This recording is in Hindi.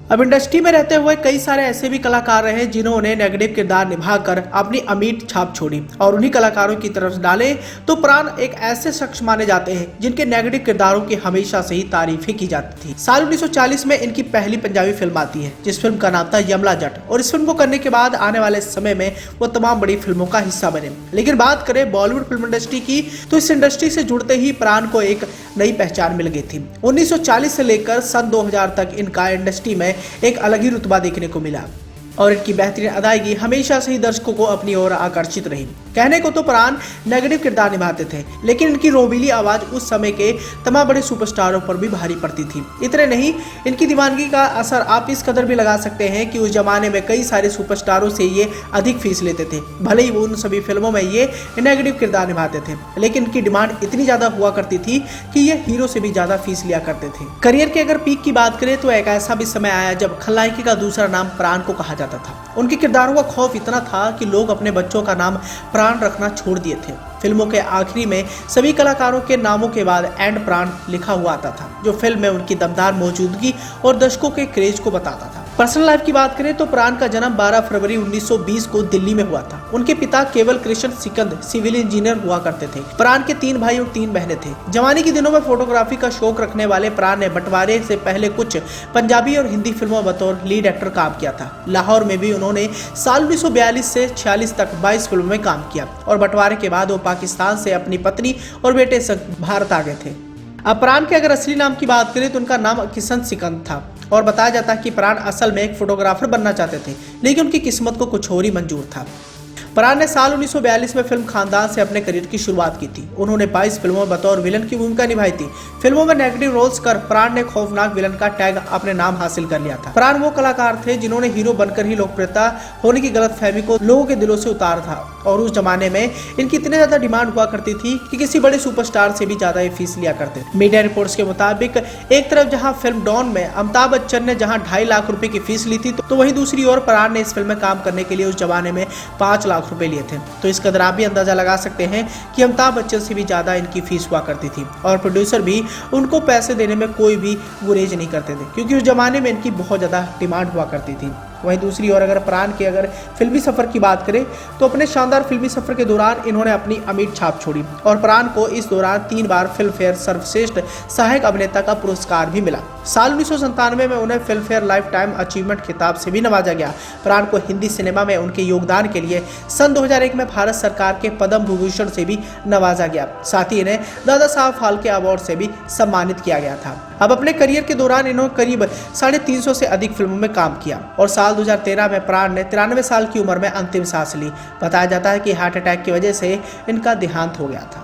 अब इंडस्ट्री में रहते हुए कई सारे ऐसे भी कलाकार रहे जिन्होंने नेगेटिव किरदार निभाकर अपनी अमिट छाप छोड़ी, और उन्हीं कलाकारों की तरफ डाले तो प्राण एक ऐसे शख्स माने जाते हैं जिनके नेगेटिव किरदारों की हमेशा से ही तारीफ ही की जाती थी। साल 1940 में इनकी पहली पंजाबी फिल्म आती है जिस फिल्म का नाम था यमला जट, और इस फिल्म को करने के बाद आने वाले समय में वो तमाम बड़ी फिल्मों का हिस्सा बने। लेकिन बात करें बॉलीवुड फिल्म इंडस्ट्री की तो इस इंडस्ट्री से जुड़ते ही प्राण को एक नई पहचान मिल गई थी। 1940 से लेकर सन 2000 तक इनका इंडस्ट्री में एक अलग ही रुतबा देखने को मिला, और इनकी बेहतरीन अदायगी हमेशा से ही दर्शकों को अपनी ओर आकर्षित रही। कहने को तो प्राण नेगेटिव किरदार निभाते थे, लेकिन इनकी रोबीली आवाज उस समय के तमाम बड़े सुपरस्टारों पर भी भारी पड़ती थी। इतने नहीं, इनकी दीवानगी का असर आप इस कदर भी लगा सकते हैं कि उस जमाने में कई सारे सुपरस्टारों से ये अधिक फीस लेते थे। भले ही वो उन सभी फिल्मों में ये नेगेटिव किरदार निभाते थे, लेकिन इनकी डिमांड इतनी ज्यादा हुआ करती थी कि ये हीरो से भी ज्यादा फीस लिया करते थे। करियर के अगर पीक की बात करें तो एक ऐसा भी समय आया जब खलनायकी का दूसरा नाम प्राण को कहा जाता था। उनके किरदारों का खौफ इतना था कि लोग अपने बच्चों का नाम प्राण रखना छोड़ दिए थे। फिल्मों के आखिरी में सभी कलाकारों के नामों के बाद एंड प्राण लिखा हुआ आता था, जो फिल्म में उनकी दमदार मौजूदगी और दर्शकों के क्रेज को बताता था। पर्सनल लाइफ की बात करें तो प्राण का जन्म 12 फरवरी 1920 को दिल्ली में हुआ था। उनके पिता केवल कृष्ण सिकंद सिविल इंजीनियर हुआ करते थे। प्राण के 3 भाई और 3 बहनें थे। जवानी के दिनों में फोटोग्राफी का शौक रखने वाले प्राण ने बंटवारे से पहले कुछ पंजाबी और हिंदी फिल्मों में बतौर लीड एक्टर काम किया था। लाहौर में भी उन्होंने साल 1942 से 46 तक 22 फिल्मों में काम किया, और बंटवारे के बाद वो पाकिस्तान से अपनी पत्नी और बेटे संग भारत आ गए थे। अब प्राण के अगर असली नाम की बात करें तो उनका नाम किशन सिकंद था, और बताया जाता है कि प्राण असल में एक फोटोग्राफर बनना चाहते थे, लेकिन उनकी किस्मत को कुछ और ही मंजूर था। प्राण ने साल 1942 में फिल्म खानदान से अपने करियर की शुरुआत की थी। उन्होंने 22 फिल्मों में बतौर विलन की भूमिका निभाई थी। फिल्मों में नेगेटिव रोल्स कर प्राण ने खौफनाक विलन का टैग अपने नाम हासिल कर लिया था। प्राण वो कलाकार थे जिन्होंने हीरो बनकर ही लोकप्रियता होने की गलतफहमी को लोगों के दिलों से उतारा था, और उस जमाने में इनकी इतनी ज्यादा डिमांड हुआ करती थी कि किसी बड़े सुपरस्टार से भी ज्यादा ये फीस लिया करते। मीडिया रिपोर्ट्स के मुताबिक एक तरफ जहां फिल्म डॉन में अमिताभ बच्चन ने जहां 2.5 लाख रुपए की फीस ली थी, तो वहीं दूसरी ओर प्राण ने इस फिल्म में काम करने के लिए उस जमाने में 5 लाख रुपए लिए थे। तो इस कदर आप भी अंदाजा लगा सकते हैं कि अमिताभ बच्चन से भी ज्यादा इनकी फीस हुआ करती थी, और प्रोड्यूसर भी उनको पैसे देने में कोई भी गुरेज नहीं करते थे, क्योंकि उस जमाने में इनकी बहुत ज्यादा डिमांड हुआ करती थी। वहीं दूसरी ओर अगर प्राण के अगर फिल्मी सफर की बात करें तो अपने शानदार फिल्मी सफर के दौरान इन्होंने अपनी अमिट छाप छोड़ी, और प्राण को इस दौरान 3 बार फिल्म फेयर सर्वश्रेष्ठ सहायक अभिनेता का पुरस्कार भी मिला। साल 1997 में उन्हें film fair life time achievement खिताब से भी नवाजा गया। प्राण को हिंदी सिनेमा में उनके योगदान के लिए सन 2001 में भारत सरकार के पद्म विभूषण से भी नवाजा गया। साथ ही इन्हें दादा साहब फाल्के अवार्ड से भी सम्मानित किया गया था। अब अपने करियर के दौरान इन्होंने करीब 350 से अधिक फिल्मों में काम किया, और साल 2013 में प्राण ने 93 साल की उम्र में अंतिम सांस ली। बताया जाता है कि हार्ट अटैक की वजह से इनका देहांत हो गया था।